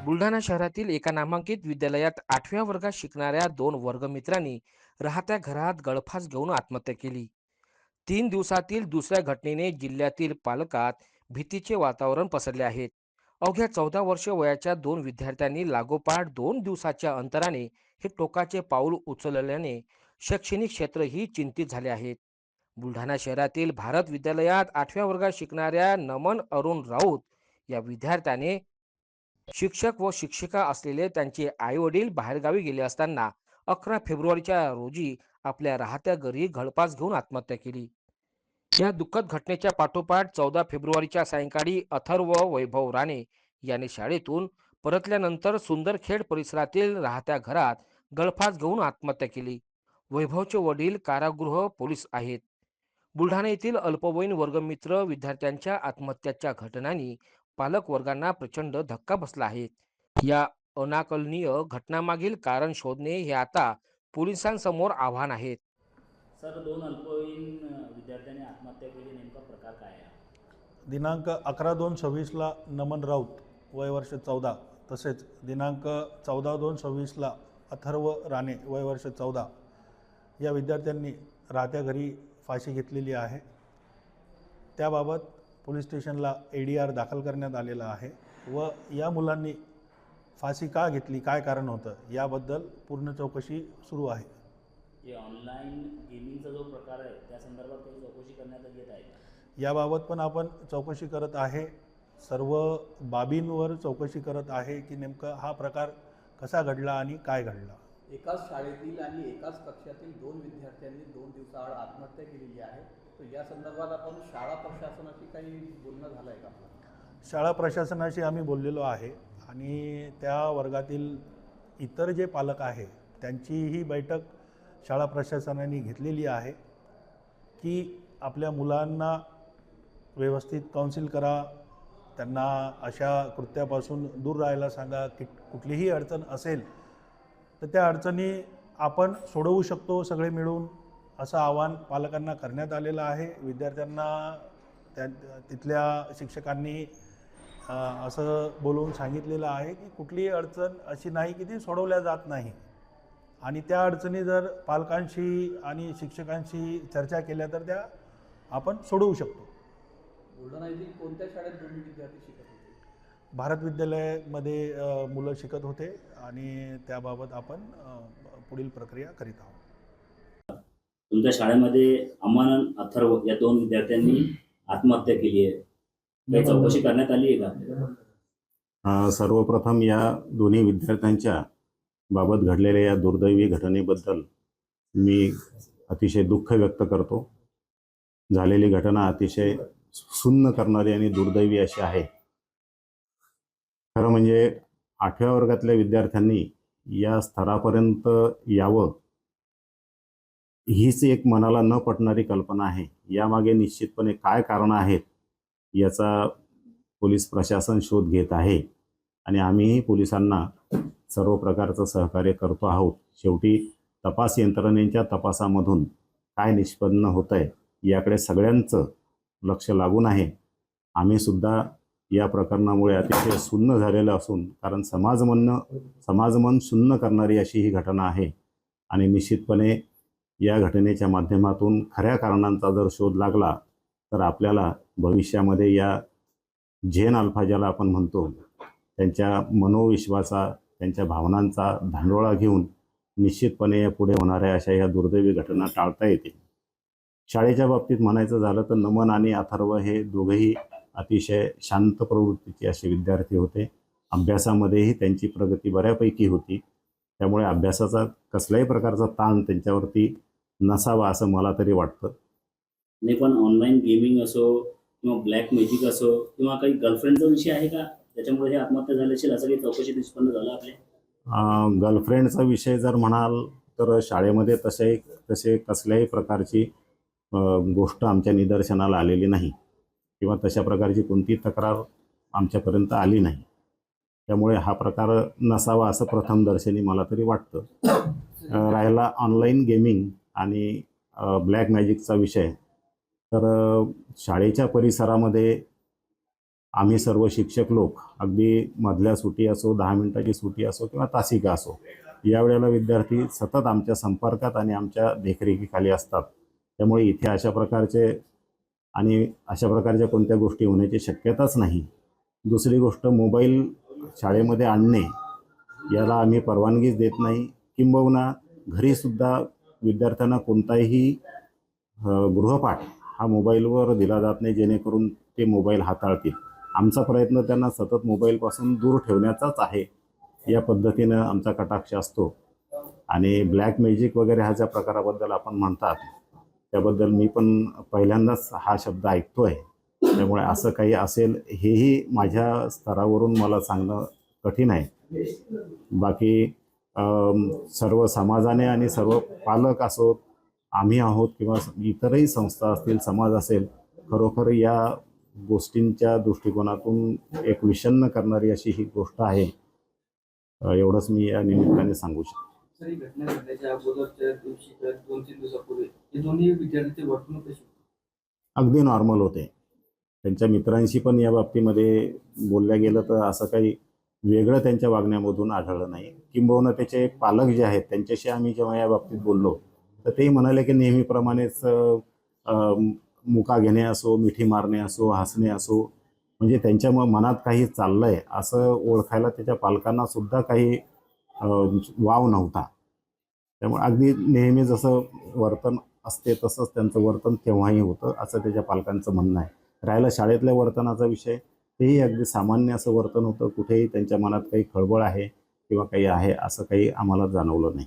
बुलढाणा शहरातील एका नामांकित विद्यालयात 8व्या वर्गात शिकणाऱ्या दोन वर्गमित्रांनी राहत्या घरात गळफास घेऊन आत्महत्या केली. 3 दिवसातील दुसऱ्या घटनेने जिल्ह्यातील पालकात भीतीचे वातावरण पसरले आहेत. अवघ्या 14 वर्ष वयाच्या दोन विद्यार्थ्यांनी लागोपाठ 2 दिवसाच्या अंतराने हे टोकाचे पाऊल उचलल्याने शैक्षणिक क्षेत्रही चिंतित झाले आहेत. बुलढाणा शहरातील भारत विद्यालयात 8व्या वर्गात शिकणाऱ्या नमन अरुण राऊत या विद्यार्थ्याने शिक्षक व शिक्षिका असलेले त्यांचे आई वडील बाहेरगावी गेले असताना 11 फेब्रुवारीच्या रोजी आपल्या राहत्या घरी गळफास घेऊन आत्महत्या केली. या दुःखद घटनेच्या पाठोपाठ 14 फेब्रुवारीच्या सायंकाळी अथर्व वैभव राणे यांनी शाळेतून परतल्यानंतर सुंदरखेड परिसरातील राहत्या घरात गळफास घेऊन आत्महत्या केली. वैभवचे वडील कारागृह पोलीस आहेत. बुलढाणा येथील अल्पवयीन वर्गमित्र विद्यार्थ्यांच्या आत्महत्याच्या घटनांनी पालक वर्गांना प्रचंड धक्का बसला आहे. या अनाकलनीय घटनामागील कारण शोधणे हे आता पोलिसांसमोर आव्हान आहेत. सर, दोन अल्पवयीन विद्यार्थ्यांनी आत्महत्या केली, नेमका प्रकार काय आहे? दिनांक 11/2/26ला नमन राऊत वय वर्ष 14, तसेच दिनांक 14/2/26ला अथर्व राणे वय वर्ष 14 या विद्यार्थ्यांनी राहत्या घरी फाशी घेतलेली आहे. त्याबाबत पोलीस स्टेशनला ADR दाखल करण्यात आलेला आहे व या मुलांनी फाशी का घेतली, काय कारण होतं याबद्दल पूर्ण चौकशी सुरू आहे. जे ऑनलाईन गेमिंगचा जो प्रकार आहे त्या संदर्भात काही चौकशी करण्यात येत आहे का? याबाबत पण आपण चौकशी करत आहे. सर्व बाबींवर चौकशी करत आहे की नेमका हा प्रकार कसा घडला आणि काय घडला. एकाच शाळेतील आणि एकाच कक्षातील दोन विद्यार्थ्यांनी 2 दिवसाआड आत्महत्या केलेली आहे. तर या संदर्भात आपण शाळा प्रशासनाशी काही बोलणं झालं आहे का? शाळा प्रशासनाशी आम्ही बोललेलो आहे आणि त्या वर्गातील इतर जे पालक आहे त्यांचीही बैठक शाळा प्रशासनाने घेतलेली आहे की आपल्या मुलांना व्यवस्थित काउन्सिल करा, त्यांना अशा कृत्यापासून दूर राहायला सांगा. की कुठलीही अडचण असेल तर त्या अडचणी आपण सोडवू शकतो सगळे मिळून, असं आवाहन पालकांना करण्यात आलेलं आहे. विद्यार्थ्यांना तिथल्या शिक्षकांनी असं बोलून सांगितलेलं आहे की कुठलीही अडचण अशी नाही की ती सोडवल्या जात नाही आणि त्या अडचणी जर पालकांशी आणि शिक्षकांशी चर्चा केल्या तर त्या आपण सोडवू शकतो. बुलढाणा येथील कोणत्या शाळेत दोन्ही विद्यार्थी शिकत होते? भारत विद्यालयामध्ये मुलं शिकत होते आणि त्याबाबत आपण पुढील प्रक्रिया करीत आहोत. तुमच्या शाळेमध्ये अमन अथर्व या दोन विद्यार्थ्यांनी आत्महत्या केली आहे, काही चौकशी करण्यात आली आहे का? सर्वप्रथम या दोन्ही विद्यार्थ्यांच्या बाबत घडलेल्या या दुर्दैवी घटनेबद्दल मी अतिशय दुःख व्यक्त करतो. झालेली घटना अतिशय सुन्न करणारी आणि दुर्दैवी अशी आहे. खरं म्हणजे 8व्या वर्गातल्या विद्यार्थ्यांनी या स्तरापर्यंत यावं हीच एक मनाला न पटणारी कल्पना आहे. यामागे निश्चितपणे काय कारणं आहेत याचा पोलीस प्रशासन शोध घेत आहे आणि आम्हीही पोलिसांना सर्व प्रकारचं सहकार्य करतो आहोत. शेवटी तपास यंत्रणेच्या तपासामधून काय निष्पन्न होतं आहे याकडे सगळ्यांचं लक्ष लागून आहे. आम्ही सुद्धा या प्रकरणामुळे अतिशय सुन्न झालेलं असून, कारण समाजमन सुन्न करणारी अशी ही घटना आहे आणि निश्चितपणे या घटनेच्या माध्यमातून खऱ्या कारणांचा जर शोध लागला तर आपल्याला भविष्यामध्ये या झेन अल्फा ज्याला आपण म्हणतो त्यांच्या मनोविश्वासा, त्यांच्या भावनांचा धांडोळा घेऊन निश्चितपणे या पुढे होणाऱ्या अशा ह्या दुर्दैवी घटना टाळता येतील. शाळेच्या बाबतीत म्हणायचं झालं तर नमन आणि अथर्व हे दोघेही अतिशय शांत प्रवृत्तीचे असे विद्यार्थी होते. अभ्यासामध्येही त्यांची प्रगती बऱ्यापैकी होती. त्यामुळे अभ्यासाचा कसल्याही प्रकारचा ताण त्यांच्यावरती नसावा असं मला तरी वाटतं. नाही, पण ऑनलाईन गेमिंग असो किंवा ब्लॅक मॅजिक असो किंवा काही गर्लफ्रेंडचा विषय आहे का त्याच्यामुळे हे आत्महत्या झाली असेल, असं काही चौकशी निष्पन्न झालं आपल्या? गर्लफ्रेंडचा विषय जर म्हणाल तर शाळेमध्ये तसे कसल्याही प्रकारची गोष्ट आमच्या निदर्शनाला आलेली नाही किंवा तशा प्रकारची कोणती तक्रार आमच्यापर्यंत आली नाही. त्यामुळे हा प्रकार नसावा असं प्रथमदर्शनी मला तरी वाटतं. राहिला ऑनलाईन गेमिंग आणि ब्लॅक मॅजिकचा विषय, तर शाळेच्या परिसरामध्ये आम्ही सर्व शिक्षक लोक अगदी मधल्या सुटी असो, 10 मिनिटाची सुटी असो किंवा तासिका असो, यावेळेला विद्यार्थी सतत आमच्या संपर्कात आणि आमच्या देखरेखीखाली असतात. त्यामुळे इथे अशा प्रकारच्या कोणत्या गोष्टी होण्याची शक्यताच नाही. दुसरी गोष्ट, मोबाईल शाळेमध्ये आणणे याला आम्ही परवानगीच देत नाही. किंबहुना घरीसुद्धा विद्यार्थ्यांना कोणताही गृहपाठ हा मोबाईलवर दिला जात नाही, जेणेकरून ते मोबाईल हाताळतील. आमचा प्रयत्न त्यांना सतत मोबाईलपासून दूर ठेवण्याचाच आहे. या पद्धतीनं आमचा कटाक्ष असतो. आणि ब्लॅक मॅजिक वगैरे ह्या ज्या प्रकाराबद्दल आपण म्हणतात, त्याबद्दल मी पण पहिल्यांदाच हा शब्द ऐकतोय. त्यामुळे असं काही असेल हेही माझ्या स्तरावरून मला सांगणं कठीण आहे. बाकी सर्व समाजाने आणि सर्व पालक असोत, आम्ही आहोत किंवा इतरही संस्था असतील, समाज असेल, खरोखर या गोष्टींच्या दृष्टिकोनातून एक विषण्ण करणारी अशी ही गोष्ट आहे. एवढंच मी या निमित्ताने सांगू शकतो. सर, ही घटना घडण्याच्या अगोदरच्या दिवशी 2-3 दिवसापूर्वी हे दोन्ही विद्यार्थी वर्तणूक कशी? अगदी नॉर्मल होते. त्यांच्या मित्रांशी पण या बाबतीमध्ये बोलल्या गेलं तर असं काही वेगळं त्यांच्या वागण्यामधून आढळलं नाही. किंबहुना त्याचे पालक जे आहेत त्यांच्याशी आम्ही जेव्हा या बाबतीत बोललो तर तेही म्हणाले की नेहमीप्रमाणेच मुका घेणे असो, मिठी मारणे असो, हसणे असो, म्हणजे त्यांच्या मनात काही चाललं आहे असं ओळखायला त्याच्या पालकांना सुद्धा काही वाव नव्हता. त्यामुळे अगदी नेहमी जसं वर्तन असते तसंच त्यांचं वर्तन केव्हाही होतं असं त्याच्या पालकांचं म्हणणं आहे. राहिला शाळेतल्या वर्तनाचा विषय, तेही अगदी सामान्य असं वर्तन होतं. कुठेही त्यांच्या मनात काही खळबळ आहे किंवा काही आहे असं काही आम्हाला जाणवलं नाही.